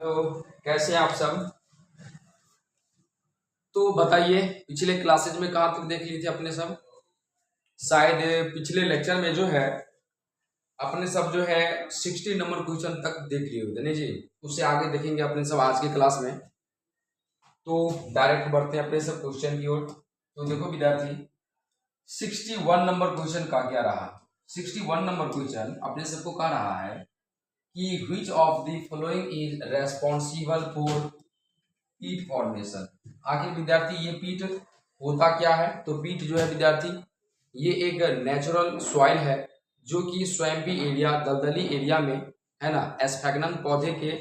तो कैसे हैं आप सब। तो बताइए पिछले क्लासेज में कहाँ तक देख लिए थे अपने सब। शायद पिछले लेक्चर में जो है अपने सब जो है 60 नंबर क्वेश्चन तक देख लिए होते नहीं जी। उससे आगे देखेंगे अपने सब आज की क्लास में। तो डायरेक्ट बढ़ते हैं अपने सब क्वेश्चन की ओर। तो देखो विद्यार्थी 61 नंबर क्वेश्चन का क्या रहा। 61 नंबर क्वेश्चन अपने सबको कह रहा है कि which of the following is responsible for पीट फॉर्मेशन। आखिर विद्यार्थी ये पीट होता क्या है। तो पीट जो है विद्यार्थी ये एक नेचुरल सॉइल है जो कि स्वैम्पी एरिया दलदली एरिया में है ना एस्फेगनम पौधे के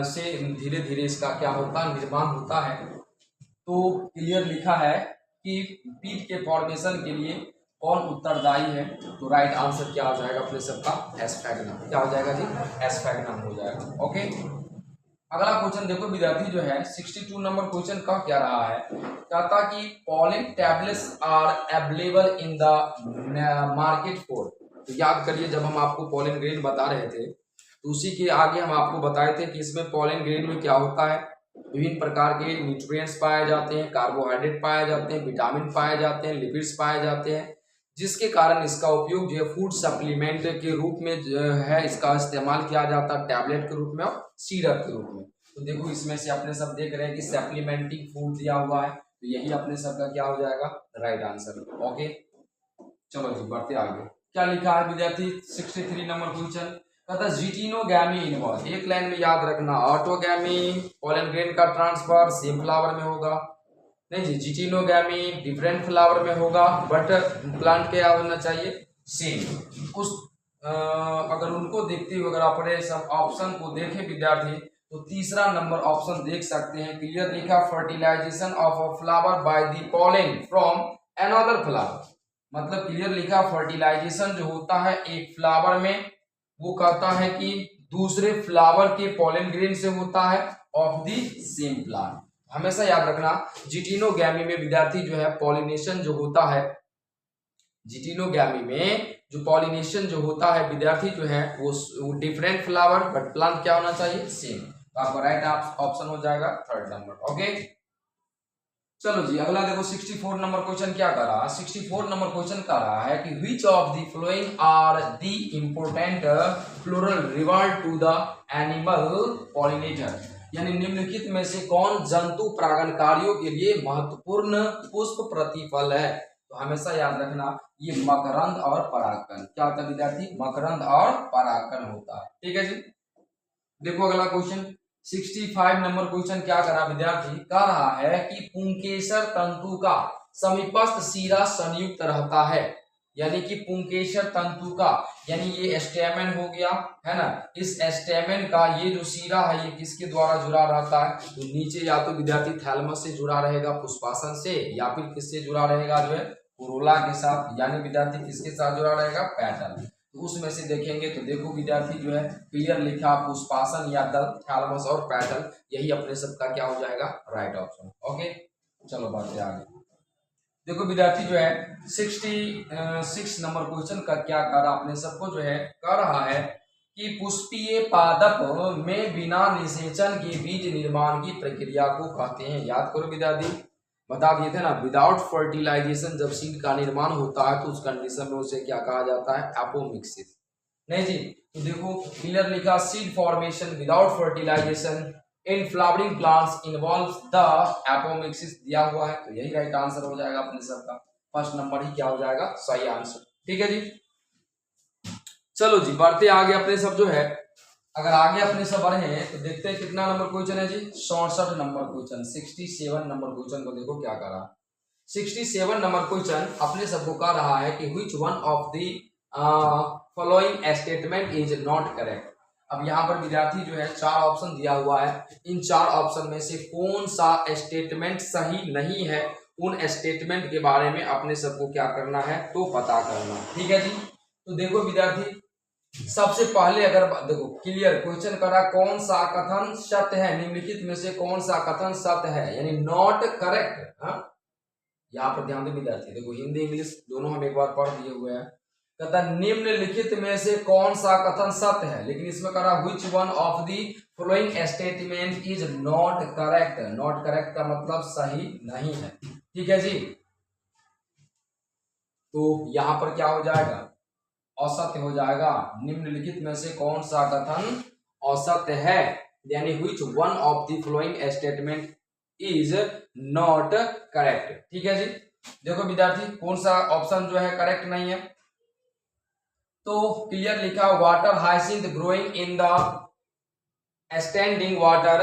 से धीरे धीरे इसका क्या होता है निर्माण होता है। तो क्लियर लिखा है कि पीट के फॉर्मेशन के लिए कौन उत्तरदायी है। तो राइट आंसर क्या हो जाएगा अपने सबका एस्फेगनम। क्या हो जाएगा जी एस्फेगनम हो जाएगा। ओके अगला क्वेश्चन देखो विद्यार्थी जो है 62 नंबर क्वेश्चन का क्या रहा है। कहता कि pollen tablets are available in the market for. तो याद करिए जब हम आपको पॉलिन ग्रेन बता रहे थे तो उसी के आगे हम आपको बताए थे कि इसमें पॉलिन ग्रेन में क्या होता है विभिन्न प्रकार के न्यूट्रिएंट्स पाए जाते हैं, कार्बोहाइड्रेट पाए जाते हैं, विटामिन पाए जाते हैं, लिपिड्स पाए जाते हैं, जिसके कारण इसका उपयोग जो है फूड सप्लीमेंट के रूप में जो है इसका इस्तेमाल किया जाता है टैबलेट के रूप में और सिरप के रूप में। तो देखो इसमें से अपने सब देख रहे हैं कि सप्लीमेंटिंग फूड दिया हुआ है तो यही अपने सब का क्या हो जाएगा राइट आंसर। ओके चलो जी बढ़ते आगे। क्या लिखा है विद्यार्थी 63 नंबर क्वेश्चन कहता है जिटिनोगैमी इन्वॉल्व। एक लाइन में याद रखना ऑटोगैमी पॉलन ग्रेन का ट्रांसफर सेम फ्लावर में होगा नहीं जी। जिटिनोगैमी डिफरेंट फ्लावर में होगा बट प्लांट क्या होना चाहिए सेम। उस अगर उनको देखते हुए अगर अपने सब ऑप्शन को देखें विद्यार्थी तो तीसरा नंबर ऑप्शन देख सकते हैं क्लियर लिखा fertilisation of a flower by the pollen from another flower. मतलब क्लियर लिखा फर्टिलाइजेशन जो होता है एक फ्लावर में वो कहता है कि दूसरे फ्लावर के पॉलन ग्रेन से होता है ऑफ द सेम प्लांट। हमेशा याद रखना जिटिनोगैमी में विद्यार्थी जो है पॉलिनेशन जो होता है जिटिनोगैमी में जो पॉलिनेशन जो होता है विद्यार्थी जो है वो डिफरेंट फ्लावर बट प्लांट क्या होना चाहिए सेम। तो आपका राइट ऑप्शन हो जाएगा थर्ड नंबर। ओके चलो जी अगला देखो 64 नंबर क्वेश्चन क्या कर रहा है। 64 नंबर क्वेश्चन कर रहा है कि which of the following are the important floral rival to the animal pollinator। यानी निम्नलिखित में से कौन जंतु परागणकारियों के लिए महत्वपूर्ण पुष्प प्रतिफल है। तो हमेशा याद रखना ये मकरंद और परागकण क्या होता है विद्यार्थी मकरंद और परागकण होता है। ठीक है जी देखो अगला क्वेश्चन 65 नंबर क्वेश्चन क्या करा विद्यार्थी कह रहा है कि पुंकेसर तंतु का समीपस्थ सिरा संयुक्त रहता है। यानी कि पुंकेसर तंतु का यानी ये स्टेमेन हो गया है ना। इस स्टेमेन का ये जो सिरा है ये किसके द्वारा जुड़ा रहता है। तो नीचे या तो विद्यार्थी थैलमस से जुड़ा रहेगा पुष्पासन से या फिर किससे जुड़ा रहेगा जो है कोरोला के साथ। यानी विद्यार्थी किसके साथ जुड़ा रहेगा पैटल। तो उसमें से देखेंगे तो देखो विद्यार्थी जो है क्लियर लिखा पुष्पासन या दल थैलमस और पैटल यही अपने सबका क्या हो जाएगा राइट ऑप्शन। ओके चलो बढ़ते आगे। देखो विद्यार्थी जो है 66 नंबर क्वेश्चन का क्या कर रहा अपने सबको जो है कह रहा है कि पुष्पीय पादप में बिना निषेचन के बीज निर्माण की प्रक्रिया को कहते हैं। याद करो विद्यार्थी बता दिए थे ना विदाउट फर्टिलाइजेशन जब सीड का निर्माण होता है तो उस कंडीशन में उसे क्या कहा जाता है एपोमिक्सिस नहीं जी। तो देखो क्लियर लिखा seed formation without fertilisation in flowering plants involves the apomixis दिया हुआ है। तो यही राइट आंसर हो जाएगा अपने सबका फर्स्ट नंबर ही क्या हो जाएगा सही आंसर। ठीक है जी चलो जी बढ़ते आगे अपने सब जो है अगर आगे अपने सब बढ़े हैं तो देखते हैं कितना नंबर क्वेश्चन है जी 67 नंबर क्वेश्चन 67 नंबर क्वेश्चन को देखो क्या कर रहा 67 नंबर क्वेश्चन अपने सबको कह रहा है कि which one of the following statement is not correct। अब यहाँ पर विद्यार्थी जो है चार ऑप्शन दिया हुआ है इन चार ऑप्शन में से कौन सा स्टेटमेंट सही नहीं है उन स्टेटमेंट के बारे में अपने सबको क्या करना है तो पता करना। ठीक है जी तो देखो विद्यार्थी सबसे पहले अगर देखो क्लियर क्वेश्चन करा कौन सा कथन सत्य है निम्नलिखित में से कौन सा कथन सत्य है यानी नॉट करेक्ट। यहाँ पर ध्यान दो विद्यार्थी देखो हिंदी इंग्लिश दोनों हम एक बार पढ़ दिए हुए हैं कहता निम्नलिखित में से कौन सा कथन सत्य है लेकिन इसमें करा which one of the following statement is not correct. Not correct का मतलब सही नहीं है, ठीक है जी। तो यहां पर क्या हो जाएगा, असत्य हो जाएगा। निम्नलिखित में से कौन सा कथन असत्य है, यानी which one of the following statement is not correct, ठीक है जी। देखो विद्यार्थी, कौन सा ऑप्शन जो है करेक्ट नहीं है, तो क्लियर लिखा, water hyacinth growing in the standing water,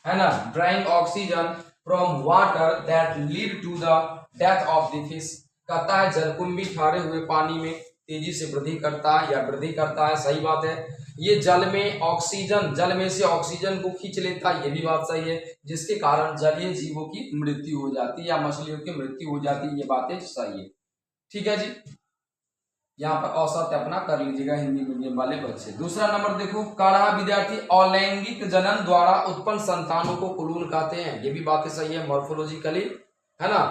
है ना, drawing oxygen from water that lead to the death of the fish. कहता है जलकुंभी ठहरे हुए पानी में तेजी से वृद्धि करता है या वृद्धि करता है, सही बात है। ये जल में ऑक्सीजन, जल में से ऑक्सीजन को खींच लेता है, ये भी बात सही है, जिसके कारण जलीय जीवों की मृत्यु हो जाती है या मछलियों की मृत्यु हो जाती है, ये बातें सही है, ठीक है जी। यहाँ पर असत्य अपना कर लीजिएगा हिंदी मीडियम वाले बच्चे। दूसरा नंबर देखो, कह रहा विद्यार्थी अलैंगिक जनन द्वारा उत्पन्न संतानों को क्लोन कहते हैं, ये भी बातें सही है। मॉर्फोलॉजिकली, है ना,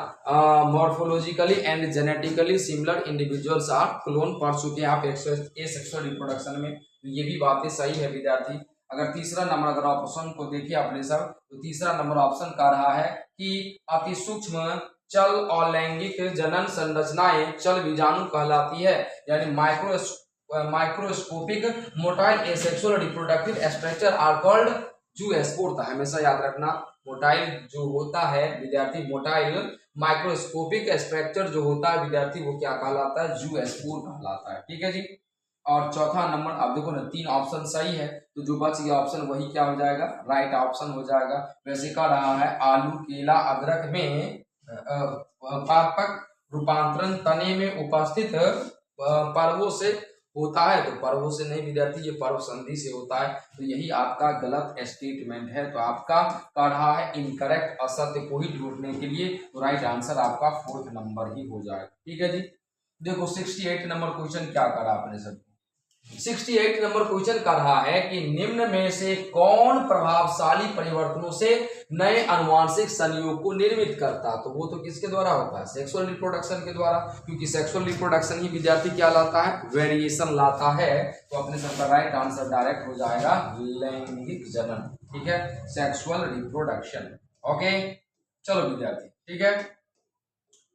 morphologically and genetically similar individuals are clone, पढ़ चुके हैं आप सेक्सुअल रिप्रोडक्शन में, तो ये भी बातें सही है विद्यार्थी। अगर तीसरा नंबर अगर ऑप्शन को देखिए अपने सब, तो तीसरा नंबर ऑप्शन कह रहा है कि अति सूक्ष्म चल और लैंगिक जनन संरचनाएं चल बीजाणु कहलाती है, यानी microscopic motile asexual reproductive structure are called zoospore. हमेशा याद रखना, मोटाइल जो होता है विद्यार्थी, मोटाइल माइक्रोस्कोपिक स्ट्रक्चर जो होता है विद्यार्थी, वो क्या कहलाता है, जूस्पोर कहलाता है, ठीक है जी। और चौथा नंबर, अब देखो ना, तीन ऑप्शन सही है, तो जो बच गया ऑप्शन वही क्या हो जाएगा, राइट ऑप्शन हो जाएगा। वैसे कह रहा है आलू, केला, अदरक में व्यापक रूपांतरण तने में उपस्थित पर्वों से होता है, तो पर्वों से नहीं विद्यार्थी, ये पर्व संधि से होता है, तो यही आपका गलत स्टेटमेंट है। तो आपका कह रहा है इनकरेक्ट, असत्य को ही ढूंढने के लिए, तो राइट आंसर आपका 4th नंबर ही हो जाएगा, ठीक है जी। देखो 68 नंबर क्वेश्चन क्या करा आपने सब, 68 नंबर क्वेश्चन कर रहा है कि निम्न में से कौन प्रभावशाली परिवर्तनों से नए अनुवांशिक संयोग को निर्मित करता, तो वो तो किसके द्वारा होता है, सेक्सुअल रिप्रोडक्शन के द्वारा, क्योंकि सेक्सुअल रिप्रोडक्शन ही विद्यार्थी क्या लाता है, वेरिएशन लाता है। तो अपने सबका राइट आंसर डायरेक्ट हो जाएगा लैंगिक जनन, ठीक है, सेक्सुअल रिप्रोडक्शन। ओके, चलो विद्यार्थी, ठीक है,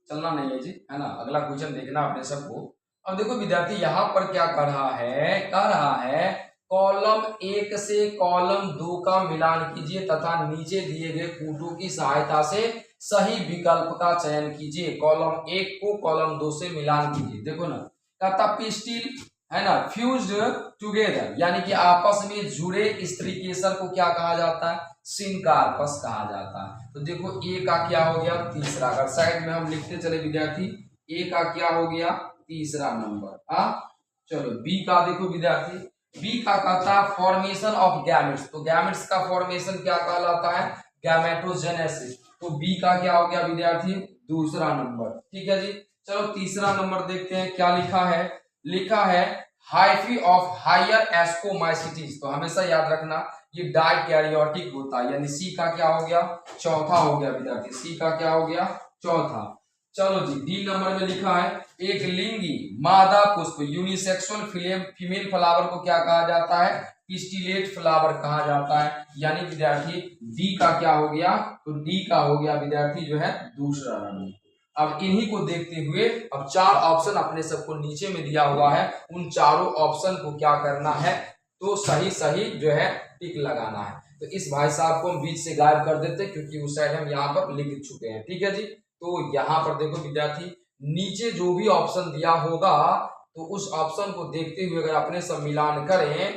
चलना नहीं है जी, है ना, अगला क्वेश्चन देखना आपने सबको। अब देखो विद्यार्थी, यहाँ पर क्या कर रहा है, कह रहा है कॉलम 1 से कॉलम 2 का मिलान कीजिए तथा नीचे दिए गए कूटों की सहायता से सही विकल्प का चयन कीजिए। कॉलम 1 को कॉलम 2 से मिलान कीजिए। देखो ना, कहता पिस्टिल, है ना, फ्यूज्ड टुगेदर, यानी कि आपस में जुड़े स्त्री केसर को क्या कहा जाता है, सिनकार्पस कहा जाता है। तो देखो ए का क्या हो गया, तीसरा, अगर साइड में हम लिखते चले विद्यार्थी, ए का क्या हो गया, तीसरा नंबर। हाँ, चलो बी का देखो विद्यार्थी, बी का कहता है फॉर्मेशन ऑफ गैमेट्स, तो गैमेट्स का फॉर्मेशन क्या कहलाता है, गैमेटोजेनेसिस। तो बी का क्या हो गया विद्यार्थी, दूसरा नंबर, ठीक है जी। चलो तीसरा नंबर देखते हैं क्या लिखा है, लिखा है हाइफी ऑफ हायर एस्कोमाइसिटीज, तो हमेशा याद रखना ये डाइकैरियोटिक होता है, यानी सी का क्या हो गया, चौथा हो गया विद्यार्थी, सी का क्या हो गया, चौथा। चलो जी, डी नंबर में लिखा है एक लिंगी मादा पुष्प यूनिसेक्सुअल फीमेल फ्लावर को क्या कहा जाता है, पिस्टिलेट फ्लावर कहा जाता है, यानी विद्यार्थी डी का क्या हो गया, तो डी का हो गया विद्यार्थी जो है दूसरा नंबर। अब इन्हीं को देखते हुए अब चार ऑप्शन अपने सबको नीचे में दिया हुआ है, उन चारों ऑप्शन को क्या करना है, तो सही सही जो है टिक लगाना है। तो इस भाई साहब को हम बीच से गायब कर देते क्योंकि उस साइड हम यहाँ पर लिख चुके हैं, ठीक है जी। तो यहाँ पर देखो विद्यार्थी, नीचे जो भी ऑप्शन दिया होगा तो उस ऑप्शन को देखते हुए अगर अपने सब मिलान करें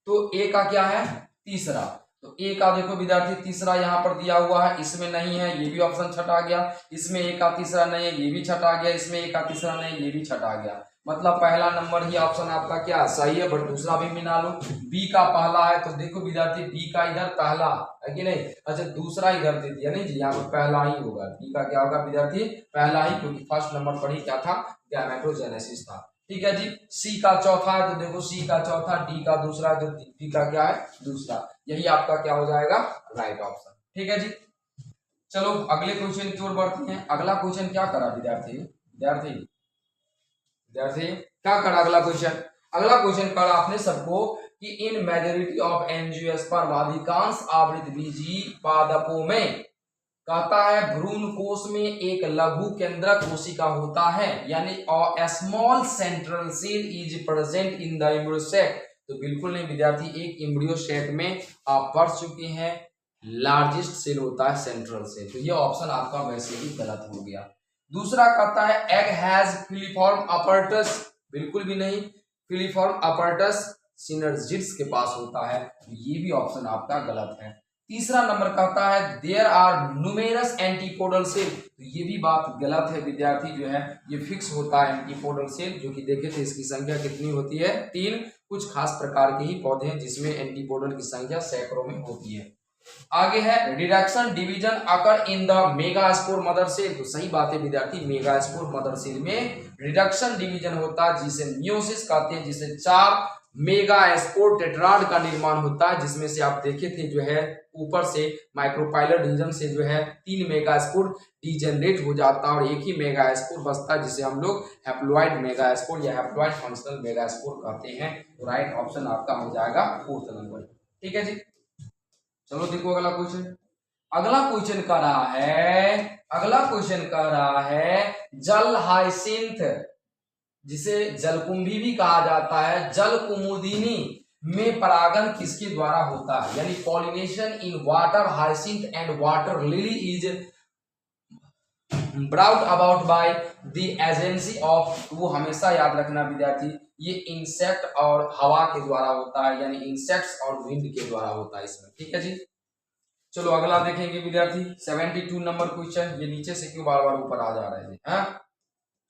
तो ए का क्या है, तीसरा, तो ए का देखो विद्यार्थी तीसरा यहाँ पर दिया हुआ है, इसमें नहीं है, ये भी ऑप्शन छटा गया, इसमें ए का तीसरा नहीं है, ये भी छटा गया, इसमें ए का तीसरा नहीं, ये भी छटा गया, मतलब पहला नंबर ही ऑप्शन आपका क्या सही है, बट दूसरा भी मिला लो। बी का पहला है, तो देखो विद्यार्थी बी का इधर पहला है कि नहीं, अच्छा दूसरा इधर दे दिया, नहीं जी, यहाँ पर पहला ही होगा, बी का क्या होगा विद्यार्थी, पहला ही, क्योंकि फर्स्ट नंबर पर ही क्या था, गैमेटोजेनेसिस था, ठीक है जी। सी का चौथा है, तो देखो सी का चौथा, डी का दूसरा, तो डी का क्या है, दूसरा, यही आपका क्या हो जाएगा, राइट ऑप्शन, ठीक है जी। चलो अगले क्वेश्चन की ओर बढ़ते हैं। अगला क्वेश्चन क्या करा विद्यार्थी, विद्यार्थी क्या करा अगला क्वेश्चन, अगला क्वेश्चन करा आपने सबको कि इन मेजोरिटी ऑफ एंजियोस्पर्म अधिकांश आवृत बीजी पादपों में कहता है भ्रूण कोश में एक लघु केंद्रक कोशिका होता है, यानी a small central cell is present in the embryo sac. तो बिल्कुल नहीं विद्यार्थी, एक एम्ब्रियो सेक में आप पढ़ चुके हैं लार्जेस्ट सेल होता है सेंट्रल सेल, तो ये ऑप्शन आपका वैसे ही गलत हो गया। दूसरा कहता है एग हैज फिलीफॉर्म अपरटस, बिल्कुल भी नहीं, फिलीफॉर्म अपरटस सिनर्जिड्स के पास होता है, तो ये भी ऑप्शन आपका गलत है। तीसरा नंबर कहता है there are numerous antipodal cell, तो ये भी बात गलत है विद्यार्थी, जो है ये फिक्स होता है एंटीपोडल सेल, जो कि देखे थे इसकी संख्या कितनी होती है 3। कुछ खास प्रकार के ही पौधे हैं जिसमें एंटीपोडल की संख्या सैकड़ों में होती है। आगे है reduction division occur in the megaspore mother cell, तो सही बात है विद्यार्थी, मेगास्पोर मदर सेल में रिडक्शन डिवीजन होता है जिसे मियोसिस कहते हैं, जिसे 4 मेगास्पोर टेट्राड का निर्माण होता है, जिसमें से आप देखे थे जो है ऊपर से माइक्रोपाइलर डिवीजन से जो है 3 मेगास्पोर डिजेनरेट हो जाता है और एक ही मेगास्पोर बचता है जिसे हम लोग हैप्लॉइड मेगास्पोर या हैप्लॉइड फंक्शनल मेगास्पोर कहते हैं। तो राइट ऑप्शन आपका हो जाएगा 4th नंबर। ठीक है जी, चलो देखो अगला क्वेश्चन। अगला क्वेश्चन कह रहा है जल हाइसिंथ, जिसे जलकुंभी भी कहा जाता है, जल कुमुदिनी में परागण किसके द्वारा होता है, यानी pollination in water hyacinth and water lily is brought about by the agency of, वो हमेशा याद रखना विद्यार्थी, ये इंसेक्ट और हवा के द्वारा होता है, यानी इंसेक्ट्स और विंड के द्वारा होता है इसमें। ठीक है जी, चलो अगला देखेंगे विद्यार्थी 72 नंबर क्वेश्चन। ये नीचे से क्यों बार बार ऊपर आ जा रहे हैं?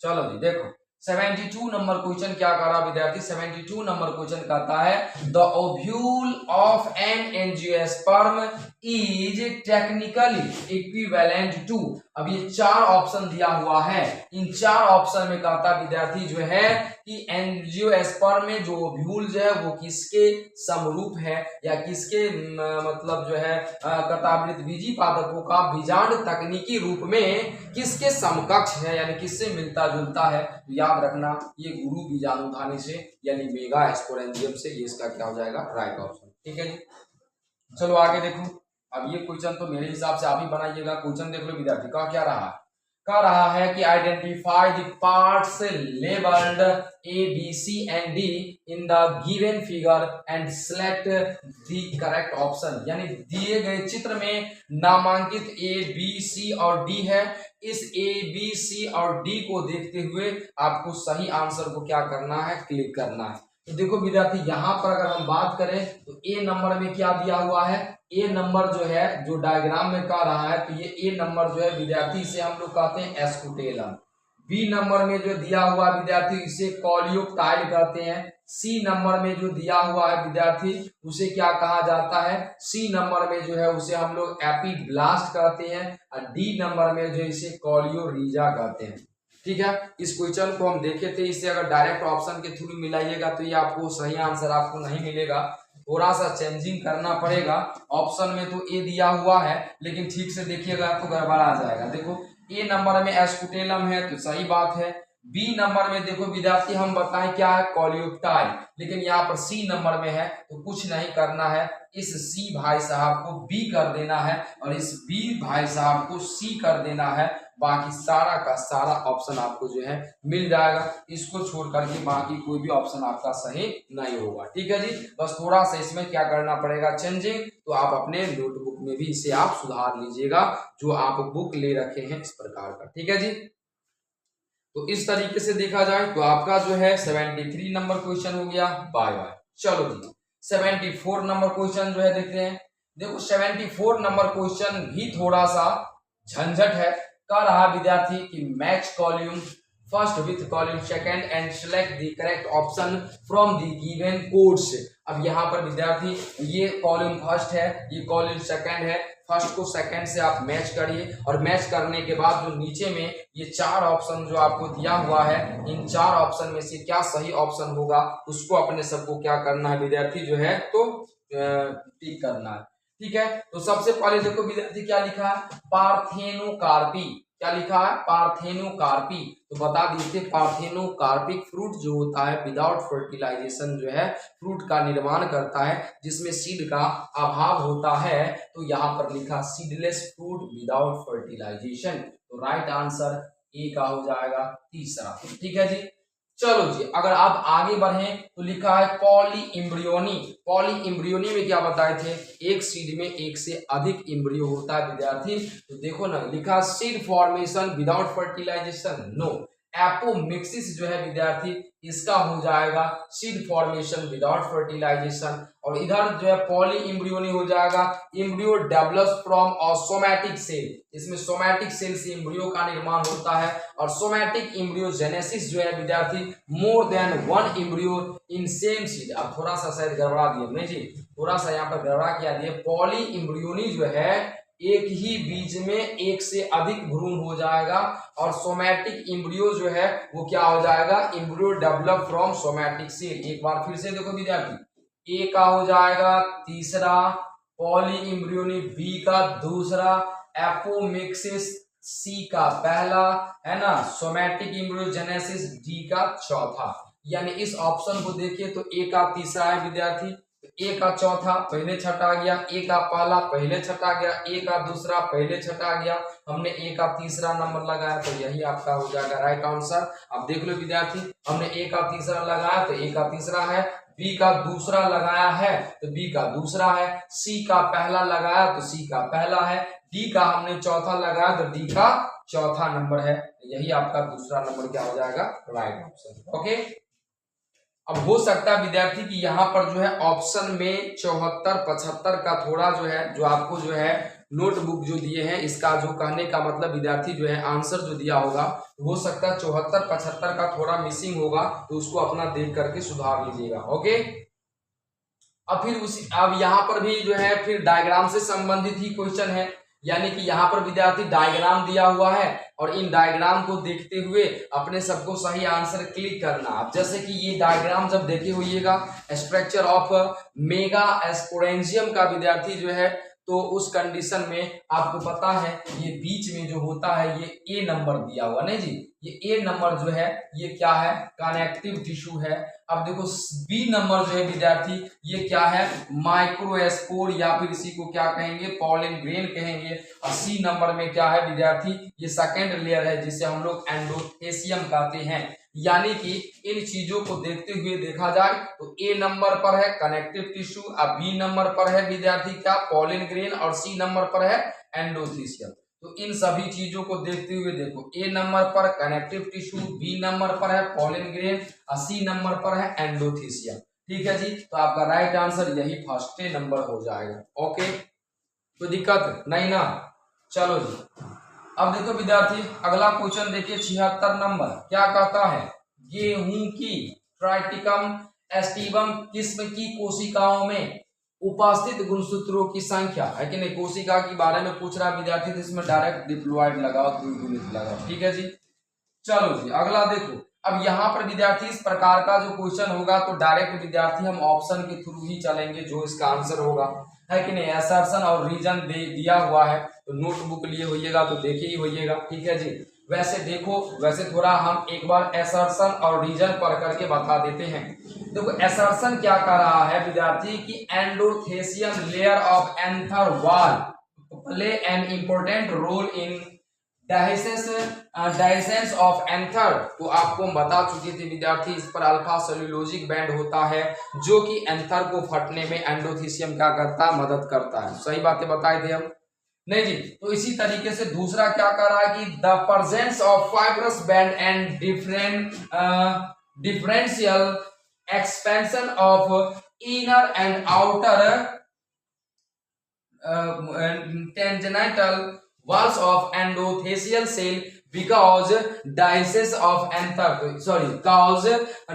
चलो जी देखो 72 नंबर क्वेश्चन क्या कर रहा विद्यार्थी, 72 नंबर क्वेश्चन कहता है the ovule of an angiosperm is technically equivalent to, अब ये 4 ऑप्शन दिया हुआ है, इन 4 ऑप्शन में कहता विद्यार्थी जो है कि एंजियोस्पर्म में जो ओव्यूल जो है वो किसके समरूप है या किसके मतलब जो है कतावृत बीजी पादपों का बीजांड तकनीकी रूप में किसके समकक्ष है, यानी किससे मिलता जुलता है। याद रखना ये गुरु बीजाणुधानी से यानी मेगा स्पोरेंजियम से, ये इसका क्या हो जाएगा राइट ऑप्शन। ठीक है जी, चलो आगे देखो। अब ये क्वेश्चन तो मेरे हिसाब से आप ही बनाइएगा, क्वेश्चन देख लो विद्यार्थी का क्या रहा है। कह रहा है कि identify the parts labelled A B C and D in the given figure and select the correct option, यानी दिए गए चित्र में नामांकित ए बी सी और डी है, इस ए बी सी और डी को देखते हुए आपको सही आंसर को क्या करना है, क्लिक करना है। तो देखो विद्यार्थी यहाँ पर अगर हम बात करें तो ए नंबर में क्या दिया हुआ है, ए नंबर जो है जो डायग्राम में कह रहा है, तो ये ए नंबर जो है विद्यार्थी इसे हम लोग कहते हैं एस्कुटेलम। बी नंबर में जो दिया हुआ विद्यार्थी इसे कॉलियोप्टाइल कहते हैं। सी नंबर में जो दिया हुआ है विद्यार्थी उसे क्या कहा जाता है, सी नंबर में जो है उसे हम लोग एपीब्लास्ट कहते हैं और डी नंबर में जो इसे कॉलियोरीजा कहते हैं। ठीक है, इस क्वेश्चन को हम देखे थे, इसे अगर डायरेक्ट ऑप्शन के थ्रू मिलाइएगा तो ये आपको सही आंसर आपको नहीं मिलेगा, थोड़ा सा चेंजिंग करना पड़ेगा। ऑप्शन में तो ए दिया हुआ है लेकिन ठीक से देखिएगा तो गड़बड़ आ जाएगा। देखो ए नंबर में एस्कुटेलम है तो सही बात है, बी नंबर में देखो विद्यार्थी हम बताएं क्या है कॉलियोप्टाइल, लेकिन यहाँ पर सी नंबर में है तो कुछ नहीं करना है, इस सी भाई साहब को बी कर देना है और इस बी भाई साहब को सी कर देना है, बाकी सारा का सारा ऑप्शन आपको जो है मिल जाएगा। इसको छोड़ करके बाकी कोई भी ऑप्शन आपका सही नहीं होगा। ठीक है जी, बस थोड़ा सा इसमें क्या करना पड़ेगा चेंजिंग, तो आप अपने नोटबुक में भी इसे आप सुधार लीजिएगा जो आप बुक ले रखे हैं इस प्रकार का। ठीक है जी, तो इस तरीके से देखा जाए तो आपका जो है 73 नंबर क्वेश्चन हो गया बाय बाय। चलो जी 74 नंबर क्वेश्चन जो है देखते हैं। देखो 74 नंबर क्वेश्चन भी थोड़ा सा झंझट है। कह रहा विद्यार्थी कि match column first with column second and select the correct option from the given codes. अब यहाँ पर विद्यार्थी ये कॉलम फर्स्ट है, ये कॉलम सेकंड है, फर्स्ट को सेकंड से आप मैच करिए और मैच करने के बाद जो नीचे में ये 4 ऑप्शन जो आपको दिया हुआ है, इन 4 ऑप्शन में से क्या सही ऑप्शन होगा उसको अपने सबको क्या करना है विद्यार्थी जो है तो टिक करना है। ठीक है, तो सबसे पहले देखो विद्यार्थी क्या लिखा है, पार्थेनोकार्पी। क्या लिखा है, पार्थेनोकार्पी। तो बता दीजिए पार्थेनोकार्पिक फ्रूट जो होता है विदाउट फर्टिलाइजेशन जो है फ्रूट का निर्माण करता है, जिसमें सीड का अभाव होता है। तो यहाँ पर लिखा सीडलेस फ्रूट विदाउट फर्टिलाइजेशन। तो राइट आंसर ए का हो जाएगा तीसरा। ठीक है जी। चलो जी, अगर आप आगे बढ़ें तो लिखा है पॉली इम्ब्रियोनी। पॉली इम्ब्रियोनी में क्या बताए थे, एक सीड में एक से अधिक इम्ब्रियो होता है विद्यार्थी। तो देखो ना, लिखा seed formation without fertilisation no. Apomixis जो है विद्यार्थी, इसका हो जाएगा सीड फॉर्मेशन विदाउट फर्टिलाइजेशन। और इधर जो है पॉली इम्ब्रियोनी हो जाएगा embryo develops from a somatic cell. इसमें सोमैटिक सेल से इम्ब्रियो का निर्माण होता है। और सोमैटिक इम्ब्रियोजेनेसिस जो है विद्यार्थी more than one embryo in same seed. अब थोड़ा सा शायद गड़बड़ा दिए नहीं जी, थोड़ा सा यहाँ पर गड़बड़ा किया दिए। पॉली इम्ब्रियोनी जो है एक ही बीज में एक से अधिक भ्रूण हो जाएगा। और सोमैटिक इम्ब्रियो जो है वो क्या हो जाएगा, embryo develop from somatic cell. एक बार फिर से देखो विद्यार्थी, ए का हो जाएगा तीसरा, पॉली इम्ब्रियोनी बी का दूसरा, एपोमिक्सिस सी का पहला, है ना, सोमैटिक इम्ब्रियोजेनेसिस डी का चौथा। यानी इस ऑप्शन को देखिए तो ए का तीसरा है विद्यार्थी, ए का चौथा पहले छठा गया, ए का पहला पहले छठा गया, ए का दूसरा पहले छठा गया, हमने ए का तीसरा नंबर लगाया तो यही आपका हो जाएगा राइट आंसर। अब देख लो विद्यार्थी, हमने ए का तीसरा लगाया तो ए का तीसरा है, बी का दूसरा लगाया है तो बी का दूसरा है, सी का पहला लगाया तो सी का पहला है, डी का हमने चौथा लगाया तो डी का चौथा नंबर है। यही आपका दूसरा नंबर क्या हो जाएगा, राइट ऑप्शन। ओके, अब हो सकता है विद्यार्थी कि यहाँ पर जो है ऑप्शन में 74 75 का थोड़ा जो है, जो आपको जो है नोटबुक जो दिए हैं, इसका जो कहने का मतलब विद्यार्थी जो है आंसर जो दिया होगा, हो सकता है 74 75 का थोड़ा मिसिंग होगा, तो उसको अपना देख करके सुधार लीजिएगा। ओके, अब यहाँ पर भी जो है फिर डायग्राम से संबंधित ही क्वेश्चन है। यानी कि यहाँ पर विद्यार्थी डायग्राम दिया हुआ है और इन डायग्राम को देखते हुए अपने सबको सही आंसर क्लिक करना। अब जैसे कि ये डायग्राम जब देखे होइएगा स्ट्रक्चर ऑफ मेगा स्पोरेंजियम का विद्यार्थी जो है, तो उस कंडीशन में आपको पता है ये बीच में जो होता है ये ए नंबर दिया हुआ नहीं जी, ये ए नंबर जो है ये क्या है, कनेक्टिव टिश्यू है। अब देखो बी नंबर जो है विद्यार्थी ये क्या है, माइक्रोस्पोर या फिर इसी को क्या कहेंगे, पॉलन ग्रेन कहेंगे। और सी नंबर में क्या है विद्यार्थी, ये सेकेंड लेयर है जिसे हम लोग एंडोथेसियम कहते हैं। यानी कि इन चीजों को देखते हुए देखा जाए तो ए नंबर पर है कनेक्टिव टिश्यू, अब बी नंबर पर है विद्यार्थी क्या, पॉलन ग्रेन, और सी नंबर पर है एंडोथेसियम। तो इन सभी चीजों को देखते हुए देखो, ए नंबर पर कनेक्टिव टिश्यू, बी नंबर पर है पॉलन ग्रेन और सी नंबर पर है एंडोथेसियम। ठीक है जी, तो आपका राइट आंसर यही फर्स्ट नंबर हो जाएगा। ओके, तो दिक्कत नहीं ना। चलो जी, अब देखो विद्यार्थी अगला क्वेश्चन देखिए 76 नंबर, क्या कहता है, गेहूं की ट्राइटिकम एस्टिवम किस्म की कोशिकाओं में उपस्थित गुणसूत्रों की संख्या है कि नहीं, कोशिका के बारे में पूछ रहा है विद्यार्थी, तो इसमें डायरेक्ट डिप्लॉयड लगाओ, द्विगुणित लगाओ। ठीक है जी, चलो जी अगला देखो। अब यहाँ पर विद्यार्थी इस प्रकार का जो क्वेश्चन होगा तो डायरेक्ट विद्यार्थी हम ऑप्शन के थ्रू ही चलेंगे जो इसका आंसर होगा, है कि नहीं। असर्शन और रीजन दिया हुआ है तो नोटबुक लिए होइएगा तो देखे ही होइएगा। ठीक है जी, वैसे देखो, वैसे थोड़ा हम एक बार असर्शन और रीजन पढ़ करके बता देते हैं। देखो असर्शन क्या कर रहा है विद्यार्थी कि endothecium layer of anther wall play an important role in dehiscence of anther. तो आपको हम बता चुके थे विद्यार्थी, इस पर अल्फा सेलुलोजिक बैंड होता है जो कि एंथर को फटने में एंडोथेसियम क्या करता है, मदद करता है। सही बातें बताए थे हम नहीं जी। तो इसी तरीके से दूसरा क्या कर रहा है कि the presence of fibrous band and differential expansion of inner and outer tangential walls of endothelial cell because dialysis of anther, cause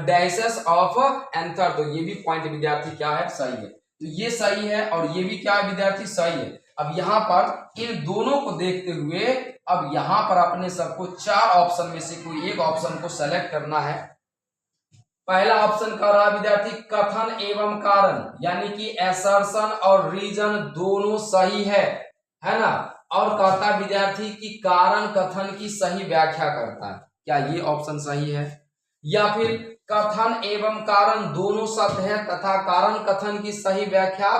dialysis of anther। तो ये भी पॉइंट विद्यार्थी क्या है, सही है। तो ये सही है और ये भी क्या है विद्यार्थी, सही है। अब यहाँ पर इन दोनों को देखते हुए अब यहाँ पर अपने सबको चार ऑप्शन में से कोई एक ऑप्शन को सेलेक्ट करना है। पहला ऑप्शन कर रहा विद्यार्थी कथन एवं कारण, यानी कि असर्शन और रीजन दोनों सही है ना। और कहता है विद्यार्थी कि कारण कथन की सही व्याख्या करता है। क्या ये ऑप्शन सही है? या फिर कथन एवं कारण दोनों सत्य है तथा कारण कथन की सही व्याख्या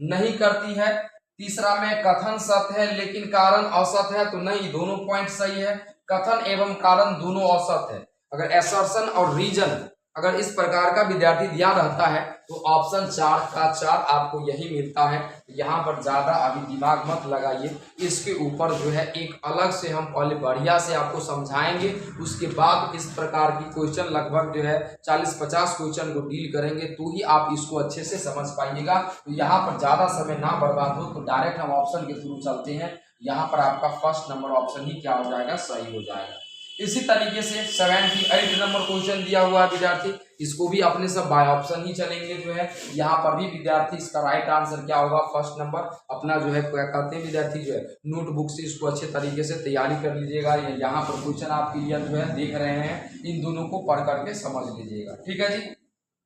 नहीं करती है। तीसरा में कथन सत्य है लेकिन कारण असत्य है, तो नहीं, दोनों पॉइंट सही है। कथन एवं कारण दोनों असत्य है। अगर एसर्शन और रीजन अगर इस प्रकार का विद्यार्थी ध्यान रहता है तो ऑप्शन 4 का 4 आपको यही मिलता है। यहाँ पर ज्यादा अभी दिमाग मत लगाइए, इसके ऊपर जो है एक अलग से हम पहले बढ़िया से आपको समझाएंगे, उसके बाद इस प्रकार की क्वेश्चन लगभग जो है 40-50 क्वेश्चन को डील करेंगे, तो ही आप इसको अच्छे से समझ पाइएगा। तो यहाँ पर ज्यादा समय ना बर्बाद हो, तो डायरेक्ट हम ऑप्शन के थ्रू चलते हैं। यहाँ पर आपका फर्स्ट नंबर ऑप्शन ही क्या हो जाएगा? सही हो जाएगा। इसी तरीके से 78 नंबर क्वेश्चन दिया हुआ है विद्यार्थी, इसको भी अपने सब बाय ऑप्शन ही चलेंगे जो है। यहाँ पर भी विद्यार्थी इसका राइट आंसर क्या होगा? First number. अपना जो है क्या कहते हैं विद्यार्थी जो है नोटबुक से इसको अच्छे तरीके से तैयारी कर लीजिएगा। यहाँ पर क्वेश्चन आप क्लियर जो है देख रहे हैं, इन दोनों को पढ़ करके समझ लीजिएगा। ठीक है जी,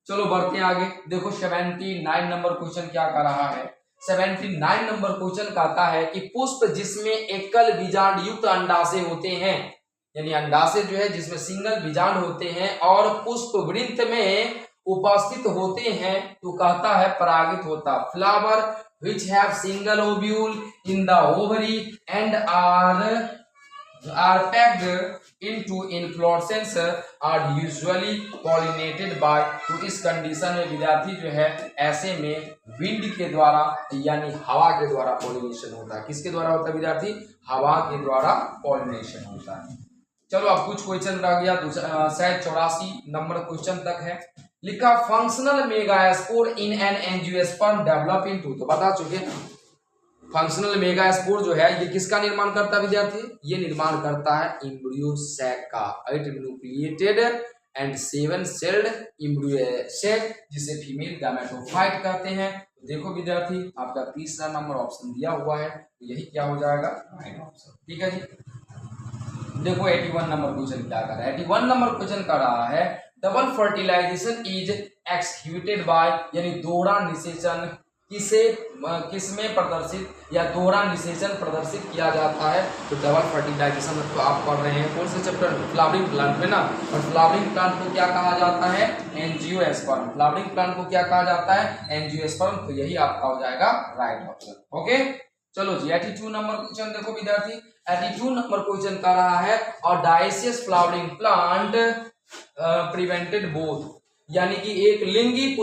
चलो बढ़ते हैं आगे। देखो 79 नंबर क्वेश्चन क्या कर रहा है? 79 नंबर क्वेश्चन कहता है कि पुष्प जिसमें एकल बीजांड युक्त अंडाशय होते हैं, यानी अंडाशय जो है जिसमें सिंगल बीजांड होते हैं और पुष्प वृत्त में उपस्थित होते हैं, तो कहता है परागित होता। Flower which have single ovule in the ovary and are packed into inflorescence are usually pollinated by। तो इस कंडीशन में विद्यार्थी जो है ऐसे में विंड के द्वारा यानी हवा के द्वारा पॉलिनेशन होता है। किसके द्वारा होता है विद्यार्थी? हवा के द्वारा पॉलिनेशन होता है। चलो अब कुछ क्वेश्चन रह गया, शायद 84 नंबर क्वेश्चन तक है। लिखा functional megaspore in an angiosperm develop into, तो बता चुके फंक्शनल मेगास्पोर जो है ये किसका निर्माण करता है विद्यार्थी? ये निर्माण करता है एम्ब्रियो सैक का, 8 nucleated and 7 celled embryo sac, जिसे फीमेल गैमेटोफाइट कहते हैं। तो देखो विद्यार्थी आपका तीसरा नंबर ऑप्शन दिया हुआ है, तो यही क्या हो जाएगा? Right option. ठीक है जी, देखो 81 नंबर क्वेश्चन क्या कर रहा है? 81 नंबर क्वेश्चन कर रहा है double fertilisation is executed by, यानी दोहरा निषेचन किसमें प्रदर्शित या दोहरा निषेचन प्रदर्शित किया जाता है? तो डबल फर्टिलाइजेशन तो आप पढ़ रहे हैं कौन से चैप्टर? फ्लावरिंग प्लांट में ना। और फ्लावरिंग प्लांट को क्या कहा जाता है? एंजियोस्पर्म। फ्लावरिंग प्लांट को क्या कहा जाता है? एंजियोस्पर्म। तो यही आपका हो जाएगा राइट ऑप्शन। ओके, चलो जी 82 नंबर क्वेश्चन देखो विद्यार्थी, 82 नंबर क्वेश्चन कर रहा है और dioecious flowering plant prevented both, यानी कि एक लिंगी